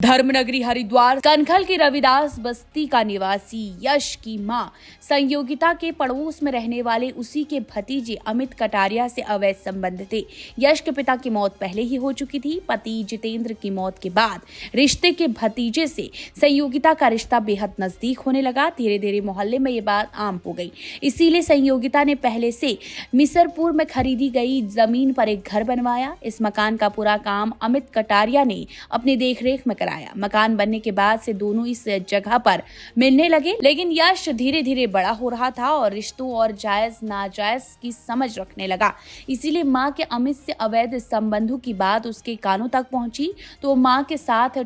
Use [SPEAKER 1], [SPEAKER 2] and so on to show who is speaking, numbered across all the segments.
[SPEAKER 1] धर्मनगरी हरिद्वार कनखल के रविदास बस्ती का निवासी यश की मां संयोगिता के पड़ोस में रहने वाले उसी के भतीजे अमित कटारिया से अवैध संबंध थे। यश के पिता की मौत पहले ही हो चुकी थी। पति जितेंद्र की मौत के बाद रिश्ते के भतीजे से संयोगिता का रिश्ता बेहद नजदीक होने लगा। धीरे धीरे मोहल्ले में ये बात आम हो गई। इसीलिए संयोगिता ने पहले से मिसरपुर में खरीदी गई जमीन पर एक घर बनवाया। इस मकान का पूरा काम अमित कटारिया ने अपनी देखरेख में कराया। मकान बनने के बाद से दोनों इस जगह पर मिलने लगे, लेकिन यश धीरे धीरे बड़ा हो रहा था और रिश्तों और जायज नाजायज की समझ रखने लगा। इसीलिए मां के अमित से अवैध संबंधों की बात उसके कानों तक पहुंची तो मां के साथ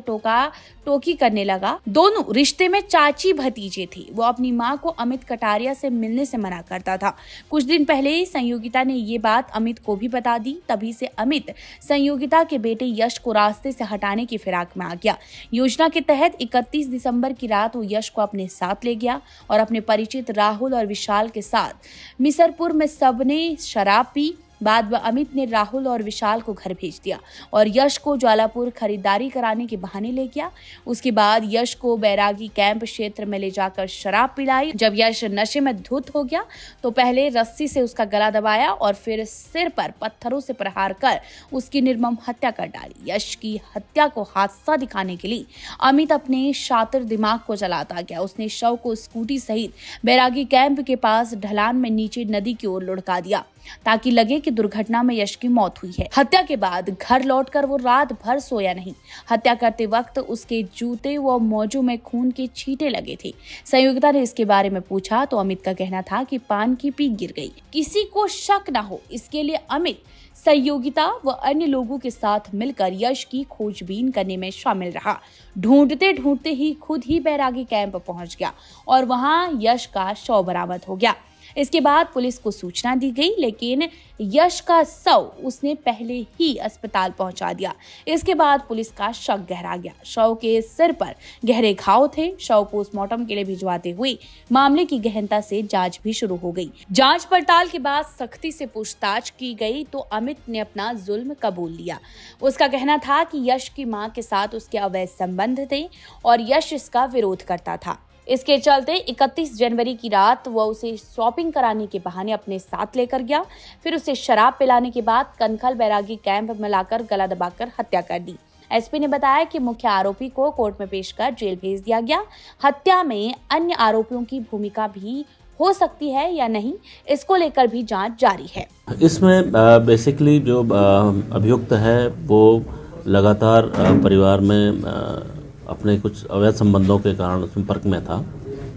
[SPEAKER 1] टोकी करने लगा। दोनों रिश्ते में चाची भतीजे थे। वो अपनी मां को अमित कटारिया से मिलने से मना करता था। कुछ दिन पहले ही संयोगिता ने ये बात अमित को भी बता दी। तभी से अमित संयोगिता के बेटे यश को रास्ते से हटाने की फिराक में आ गया। योजना के तहत 31 दिसंबर की रात वो यश को अपने साथ ले गया और अपने परिचित राहुल और विशाल के साथ मिसरपुर में सबने शराब पी। बाद में अमित ने राहुल और विशाल को घर भेज दिया और यश को ज्वालापुर खरीदारी कराने के बहाने ले गया। उसके बाद यश को बैरागी कैंप क्षेत्र में ले जाकर शराब पिलाई। जब यश नशे में धुत हो गया तो पहले रस्सी से उसका गला दबाया और फिर सिर पर पत्थरों से प्रहार कर उसकी निर्मम हत्या कर डाली। यश की हत्या को हादसा दिखाने के लिए अमित अपने शातिर दिमाग को चलाता गया। उसने शव को स्कूटी सहित बैरागी कैंप के पास ढलान में नीचे नदी की ओर लुढ़का दिया ताकि लगे कि दुर्घटना में यश की मौत हुई है। हत्या के बाद घर लौटकर वो रात भर सोया नहीं। हत्या करते वक्त उसके जूते व मौजों में खून के छींटे लगे थे। संयोगिता ने इसके बारे में पूछा तो अमित का कहना था कि पान की पी गिर गई। किसी को शक न हो इसके लिए अमित संयोगिता व अन्य लोगों के साथ मिलकर यश की खोजबीन करने में शामिल रहा। ढूंढते ढूंढते ही खुद ही बैरागी कैंप पहुंच गया और वहां यश का शव बरामद हो गया। इसके बाद पुलिस को सूचना दी गई, लेकिन यश का शव उसने पहले ही अस्पताल पहुंचा दिया। इसके बाद पुलिस का शक गहरा गया। शव के सिर पर गहरे घाव थे। शव पोस्टमार्टम के लिए भिजवाते हुए मामले की गहनता से जांच भी शुरू हो गई। जांच पड़ताल के बाद सख्ती से पूछताछ की गई तो अमित ने अपना जुल्म कबूल लिया। उसका कहना था कि यश की मां के साथ उसके अवैध संबंध थे और यश इसका विरोध करता था। इसके चलते 31 जनवरी की रात वह उसे शॉपिंग कराने के बहाने अपने साथ लेकर गया। फिर उसे शराब पिलाने के बाद कनखल बैरागी कैंप में लाकर गला दबाकर हत्या कर दी। एसपी ने बताया कि मुख्य आरोपी को कोर्ट में पेश कर जेल भेज दिया गया। हत्या में अन्य आरोपियों की भूमिका भी हो सकती है या नहीं, इसको लेकर भी जांच जारी है।
[SPEAKER 2] इसमें बेसिकली जो अभियुक्त है वो लगातार परिवार में अपने कुछ अवैध संबंधों के कारण संपर्क में था,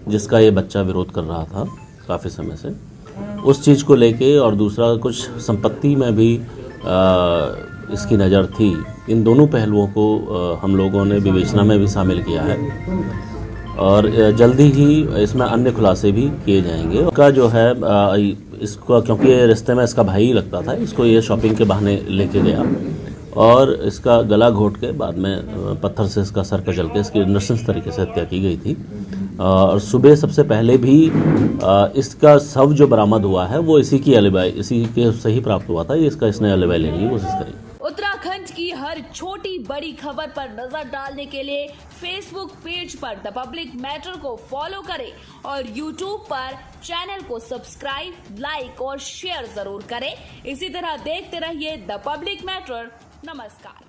[SPEAKER 2] जिसका ये बच्चा विरोध कर रहा था काफ़ी समय से। उस चीज़ को लेके और दूसरा कुछ संपत्ति में भी इसकी नज़र थी। इन दोनों पहलुओं को हम लोगों ने विवेचना में भी शामिल किया है और जल्दी ही इसमें अन्य खुलासे भी किए जाएंगे। उसका जो है इसको, क्योंकि ये रिश्ते में इसका भाई लगता था, इसको ये शॉपिंग के बहाने लेके गया और इसका गला घोट के बाद में पत्थर से इसका सर कचल के इसकी नृशंस तरीके से हत्या की गई थी। और सुबह सबसे पहले भी इसका शव जो बरामद हुआ है वो इसी के सही प्राप्त हुआ था। इसने एलिबाई लेने की कोशिश करी।
[SPEAKER 1] उत्तराखंड की हर छोटी बड़ी खबर पर नजर डालने के लिए फेसबुक पेज पर द पब्लिक मैटर को फॉलो करें और यूट्यूब पर चैनल को सब्सक्राइब, लाइक और शेयर जरूर करें। इसी तरह देखते रहिए द पब्लिक मैटर। नमस्कार।